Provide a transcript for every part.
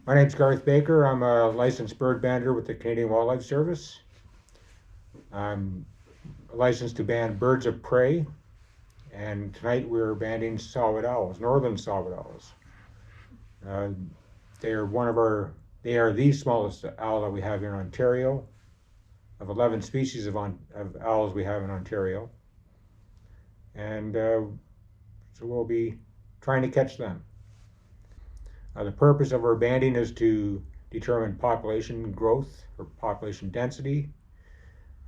My name's Garth Baker. I'm a licensed bird bander with the Canadian Wildlife Service. I'm licensed to band birds of prey, and tonight we're banding saw-whet owls, northern saw-whet owls. They are the smallest owl that we have here in Ontario. Of 11 species of owls we have in Ontario, and so we'll be trying to catch them. The purpose of our banding is to determine population growth or population density,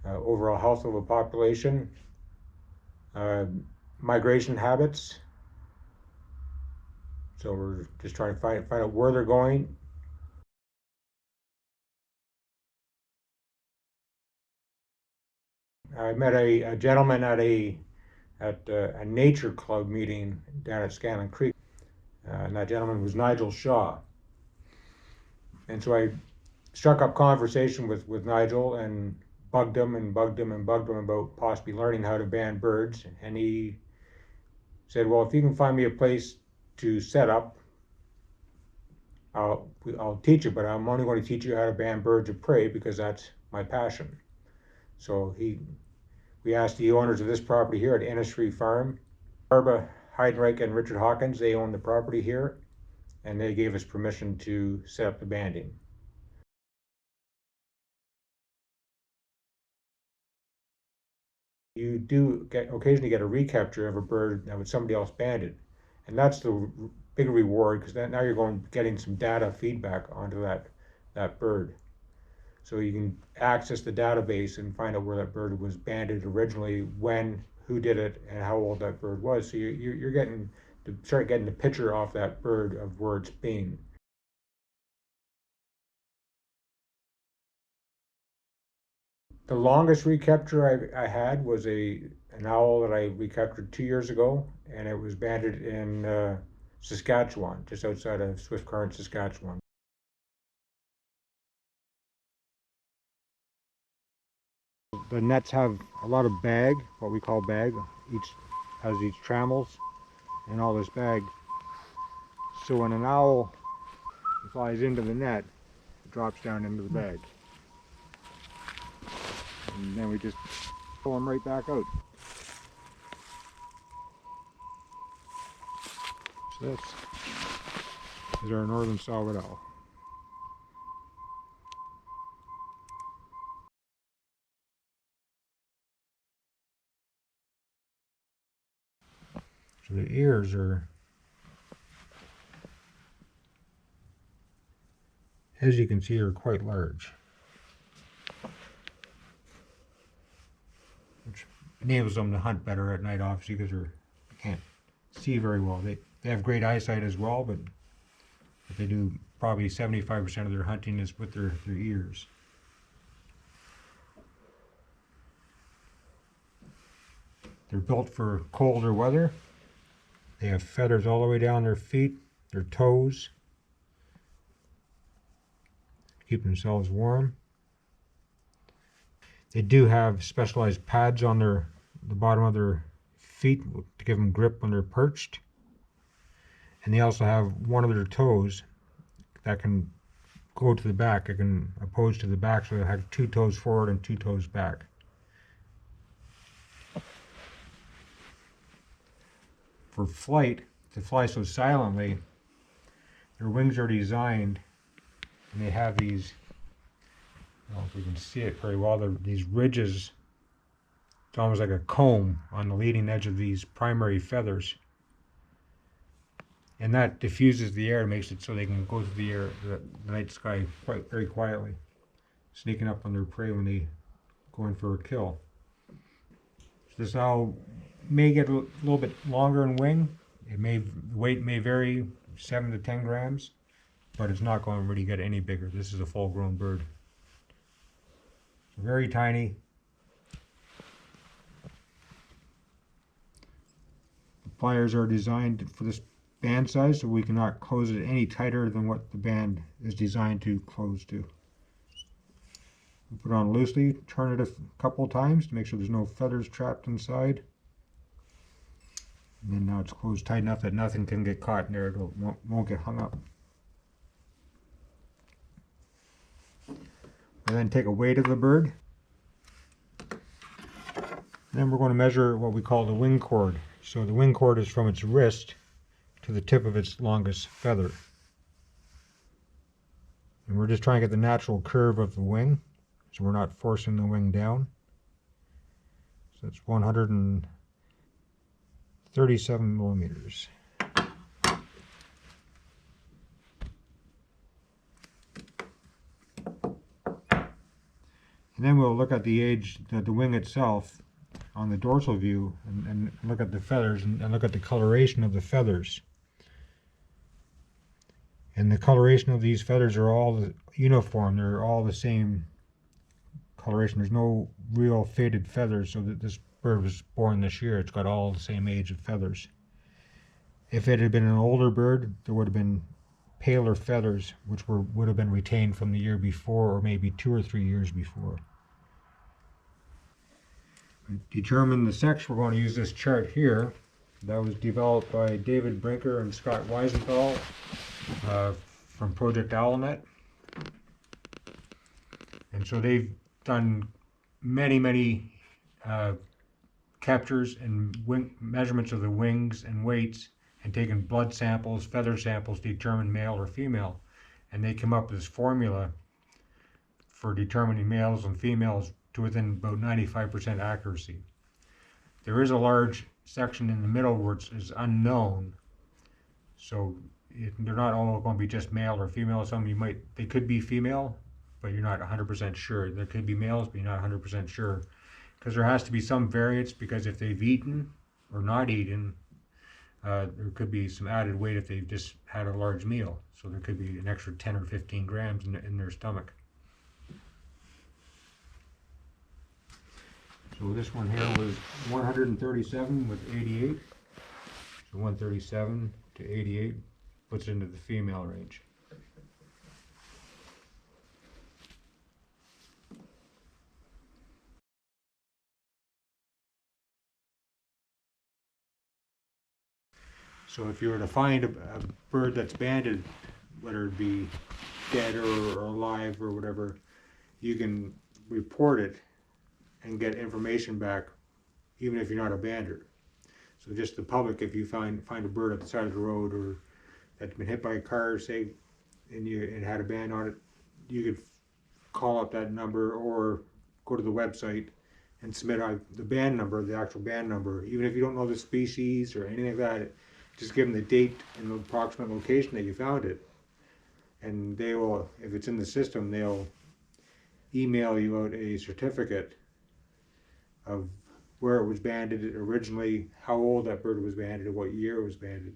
overall health of a population, migration habits. So we're just trying to find out where they're going. I met a gentleman at a nature club meeting down at Scanlon Creek. And that gentleman was Nigel Shaw. And so I struck up conversation with Nigel and bugged him about possibly learning how to band birds. And he said, well, if you can find me a place to set up, I'll teach you, but I'm only going to teach you how to band birds of prey because that's my passion. So we asked the owners of this property here at Innisfree Farm, Barbara Heidenreich and Richard Hawkins, they own the property here, and they gave us permission to set up the banding. You do occasionally get a recapture of a bird that was somebody else banded, and that's the big reward, because now you're getting some data feedback onto that bird. So you can access the database and find out where that bird was banded originally, when, who did it, and how old that bird was. So you're getting to start getting the picture off that bird of where it's been. The longest recapture I had was an owl that I recaptured 2 years ago, and it was banded in Saskatchewan, just outside of Swift Current, Saskatchewan. The nets have a lot of bag, what we call bag. Each has these trammels and all this bag. So when an owl flies into the net, it drops down into the bag. And then we just pull them right back out. So this is our northern saw-whet owl. So the ears are, as you can see, are quite large, which enables them to hunt better at night, obviously, because they can't see very well. They have great eyesight as well, but they do probably 75% of their hunting is with their ears. They're built for colder weather. They have feathers all the way down their feet, their toes, to keep themselves warm. They do have specialized pads on the bottom of their feet to give them grip when they're perched. And they also have one of their toes that can go to the back. It can oppose to the back, so they have 2 toes forward and 2 toes back. For flight, to fly so silently, their wings are designed, and they have these, I don't know if we can see it very well, these ridges. It's almost like a comb on the leading edge of these primary feathers. And that diffuses the air, makes it so they can go through the night sky very quietly, sneaking up on their prey when they go in for a kill. So this owl may get a little bit longer in wing. The weight may vary 7 to 10 grams, but it's not going to really get any bigger. This is a full-grown bird. Very tiny. The pliers are designed for this band size, so we cannot close it any tighter than what the band is designed to close to. We put it on loosely, turn it a couple times to make sure there's no feathers trapped inside. And then now it's closed tight enough that nothing can get caught in there. It won't get hung up. and then take a weight of the bird. And then we're going to measure what we call the wing chord. So the wing chord is from its wrist to the tip of its longest feather. And we're just trying to get the natural curve of the wing, so we're not forcing the wing down. So it's 137 millimeters. And then we'll look at the age, the wing itself on the dorsal view, and look at the feathers and look at the coloration of the feathers. And the coloration of these feathers are all uniform. They're all the same coloration. There's no real faded feathers, so that this bird was born this year. It's got all the same age of feathers. If it had been an older bird, there would have been paler feathers, which would have been retained from the year before, or maybe 2 or 3 years before. To determine the sex, we're going to use this chart here. That was developed by David Brinker and Scott Weisenthal from Project Owlnet. And so they've done many captures and measurements of the wings and weights, and taken blood samples, feather samples to determine male or female. And they come up with this formula for determining males and females to within about 95% accuracy. There is a large section in the middle which is unknown, so they're not all going to be just male or female. Some they could be female, but you're not 100% sure. There could be males, but you're not 100% sure, because there has to be some variance, because if they've eaten or not eaten, there could be some added weight if they've just had a large meal. So there could be an extra 10 or 15 grams in their stomach. So this one here was 137 with 88. So 137 to 88 puts into the female range. So if you were to find a bird that's banded, whether it be dead or alive or whatever, you can report it and get information back, even if you're not a bander. So just the public, if you find a bird at the side of the road, or that's been hit by a car, say, and it had a band on it, you could call up that number or go to the website and submit the band number, the actual band number. Even if you don't know the species or anything like that, just give them the date and the approximate location that you found it. And they will, if it's in the system, they'll email you out a certificate of where it was banded originally, how old that bird was banded, and what year it was banded.